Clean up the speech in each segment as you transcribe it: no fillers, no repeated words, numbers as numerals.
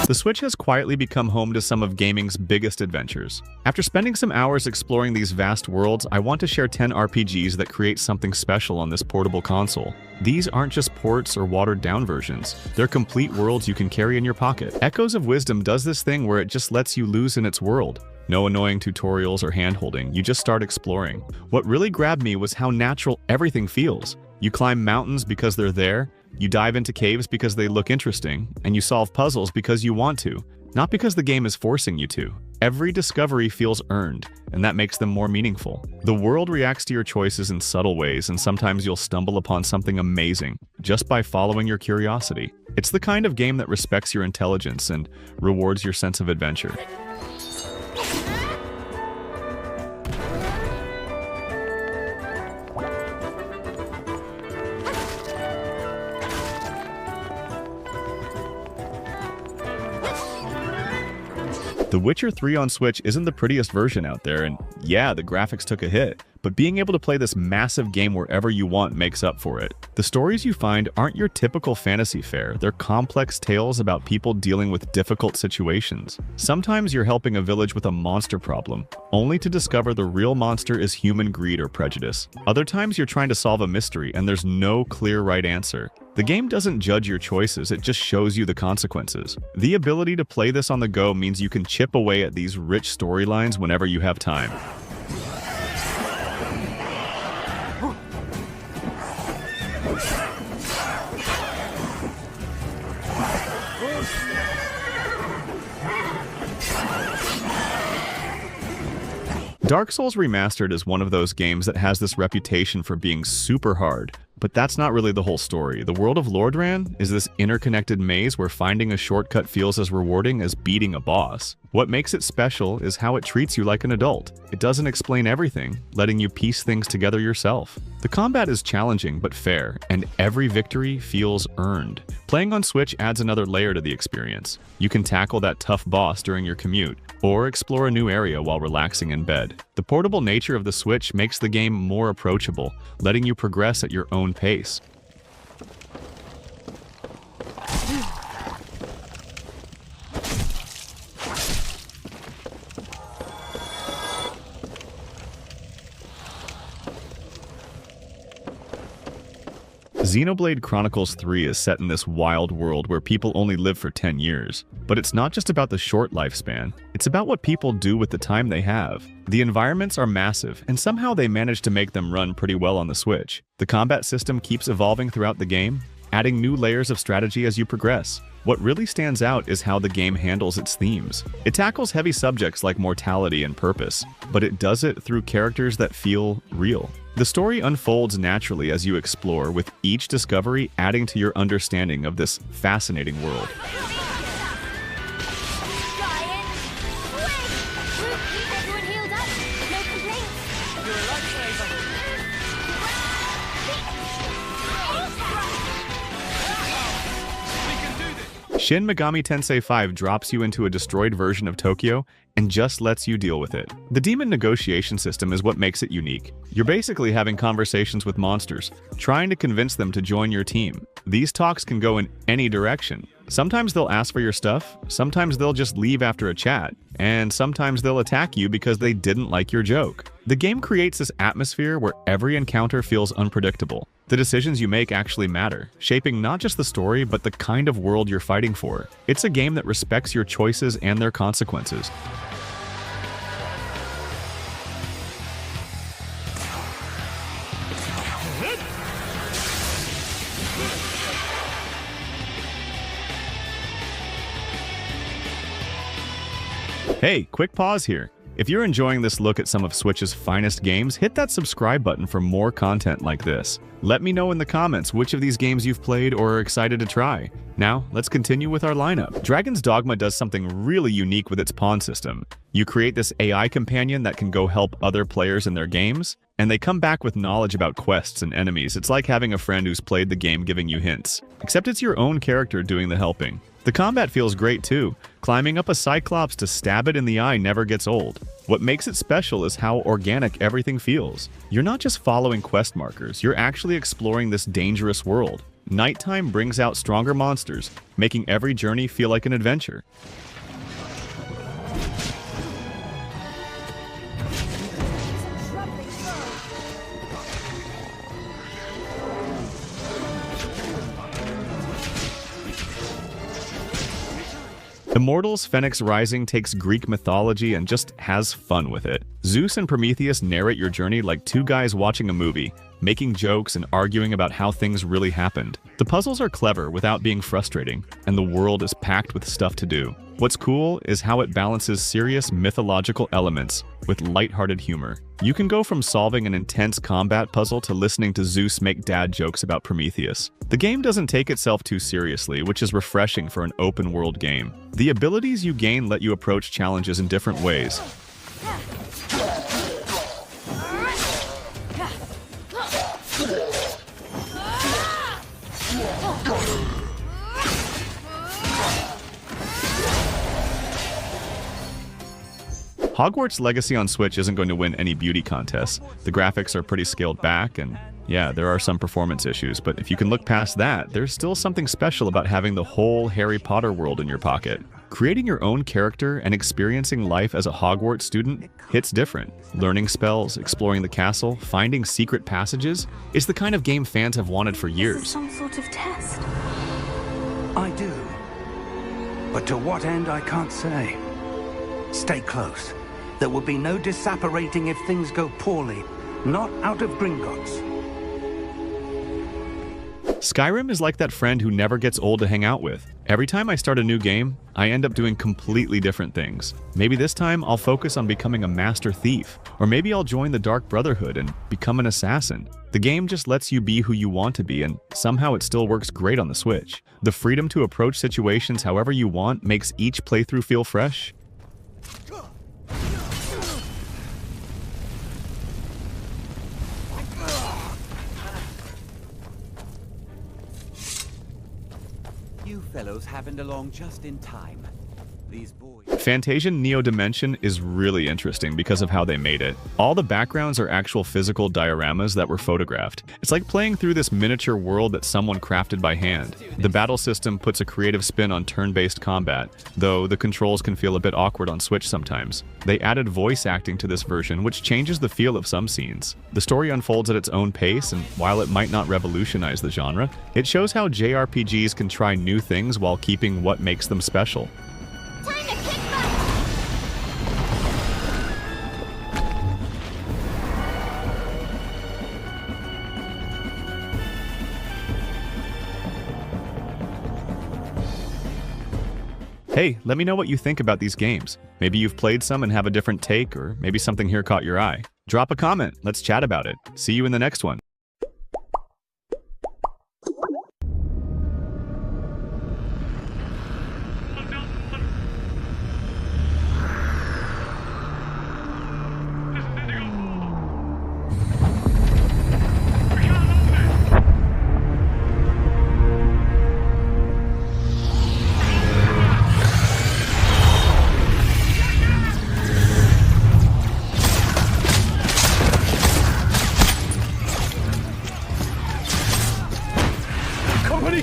The Switch has quietly become home to some of gaming's biggest adventures. After spending some hours exploring these vast worlds, I want to share 10 RPGs that create something special on this portable console. These aren't just ports or watered-down versions. They're complete worlds you can carry in your pocket. Echoes of Wisdom does this thing where it just lets you loose in its world. No annoying tutorials or hand-holding, you just start exploring. What really grabbed me was how natural everything feels. You climb mountains because they're there, you dive into caves because they look interesting, and you solve puzzles because you want to, not because the game is forcing you to. Every discovery feels earned, and that makes them more meaningful. The world reacts to your choices in subtle ways, and sometimes you'll stumble upon something amazing just by following your curiosity. It's the kind of game that respects your intelligence and rewards your sense of adventure. The Witcher 3 on Switch isn't the prettiest version out there, and yeah, the graphics took a hit, but being able to play this massive game wherever you want makes up for it. The stories you find aren't your typical fantasy fare, they're complex tales about people dealing with difficult situations. Sometimes you're helping a village with a monster problem, only to discover the real monster is human greed or prejudice. Other times you're trying to solve a mystery and there's no clear right answer. The game doesn't judge your choices, it just shows you the consequences. The ability to play this on the go means you can chip away at these rich storylines whenever you have time. Dark Souls Remastered is one of those games that has this reputation for being super hard. But that's not really the whole story. The world of Lordran is this interconnected maze where finding a shortcut feels as rewarding as beating a boss. What makes it special is how it treats you like an adult. It doesn't explain everything, letting you piece things together yourself. The combat is challenging but fair, and every victory feels earned. Playing on Switch adds another layer to the experience. You can tackle that tough boss during your commute, or explore a new area while relaxing in bed. The portable nature of the Switch makes the game more approachable, letting you progress at your own pace. Xenoblade Chronicles 3 is set in this wild world where people only live for 10 years. But it's not just about the short lifespan, it's about what people do with the time they have. The environments are massive, and somehow they manage to make them run pretty well on the Switch. The combat system keeps evolving throughout the game, adding new layers of strategy as you progress. What really stands out is how the game handles its themes. It tackles heavy subjects like mortality and purpose, but it does it through characters that feel real. The story unfolds naturally as you explore, with each discovery adding to your understanding of this fascinating world. Shin Megami Tensei 5 drops you into a destroyed version of Tokyo and just lets you deal with it. The demon negotiation system is what makes it unique. You're basically having conversations with monsters, trying to convince them to join your team. These talks can go in any direction. Sometimes they'll ask for your stuff, sometimes they'll just leave after a chat, and sometimes they'll attack you because they didn't like your joke. The game creates this atmosphere where every encounter feels unpredictable. The decisions you make actually matter, shaping not just the story, but the kind of world you're fighting for. It's a game that respects your choices and their consequences. Hey, quick pause here. If you're enjoying this look at some of Switch's finest games, hit that subscribe button for more content like this. Let me know in the comments which of these games you've played or are excited to try. Now, let's continue with our lineup. Dragon's Dogma does something really unique with its pawn system. You create this AI companion that can go help other players in their games, and they come back with knowledge about quests and enemies. It's like having a friend who's played the game giving you hints. Except it's your own character doing the helping. The combat feels great too. Climbing up a Cyclops to stab it in the eye never gets old. What makes it special is how organic everything feels. You're not just following quest markers, you're actually exploring this dangerous world. Nighttime brings out stronger monsters, making every journey feel like an adventure. Immortals Phoenix Rising takes Greek mythology and just has fun with it. Zeus and Prometheus narrate your journey like two guys watching a movie, making jokes and arguing about how things really happened. The puzzles are clever without being frustrating, and the world is packed with stuff to do. What's cool is how it balances serious mythological elements with lighthearted humor. You can go from solving an intense combat puzzle to listening to Zeus make dad jokes about Prometheus. The game doesn't take itself too seriously, which is refreshing for an open-world game. The abilities you gain let you approach challenges in different ways. Hogwarts Legacy on Switch isn't going to win any beauty contests. The graphics are pretty scaled back, and yeah, there are some performance issues, but if you can look past that, there's still something special about having the whole Harry Potter world in your pocket. Creating your own character and experiencing life as a Hogwarts student hits different. Learning spells, exploring the castle, finding secret passages is the kind of game fans have wanted for years. Is this some sort of test? I do. But to what end, I can't say. Stay close. There will be no disapparating if things go poorly. Not out of Gringotts. Skyrim is like that friend who never gets old to hang out with. Every time I start a new game, I end up doing completely different things. Maybe this time I'll focus on becoming a master thief, or maybe I'll join the Dark Brotherhood and become an assassin. The game just lets you be who you want to be, and somehow it still works great on the Switch. The freedom to approach situations however you want makes each playthrough feel fresh. You fellows happened along just in time. These boys... Fantasian Neo Dimension is really interesting because of how they made it. All the backgrounds are actual physical dioramas that were photographed. It's like playing through this miniature world that someone crafted by hand. The battle system puts a creative spin on turn-based combat, though the controls can feel a bit awkward on Switch sometimes. They added voice acting to this version, which changes the feel of some scenes. The story unfolds at its own pace, and while it might not revolutionize the genre, it shows how JRPGs can try new things while keeping what makes them special. Hey, let me know what you think about these games. Maybe you've played some and have a different take, or maybe something here caught your eye. Drop a comment, let's chat about it. See you in the next one.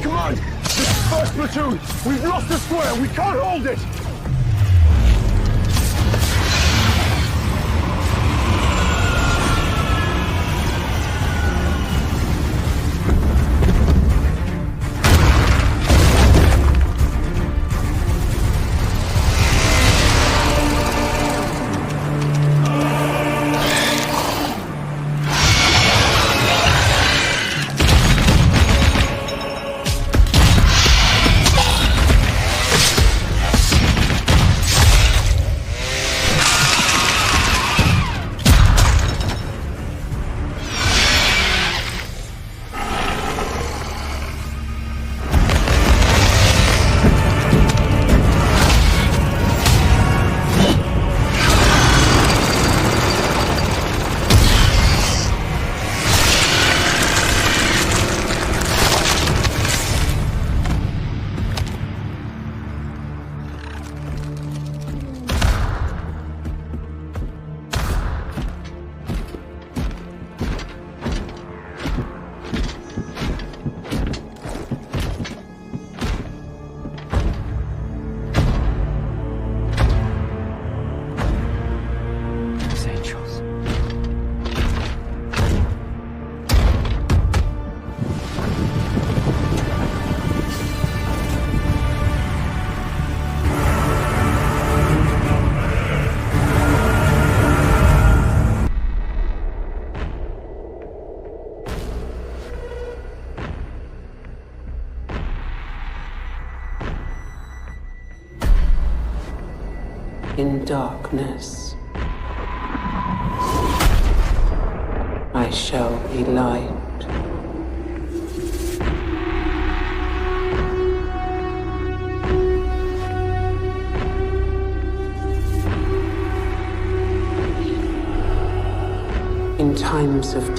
Come on! This is first platoon! We've lost the square! We can't hold it! in darkness, I shall be light. In times of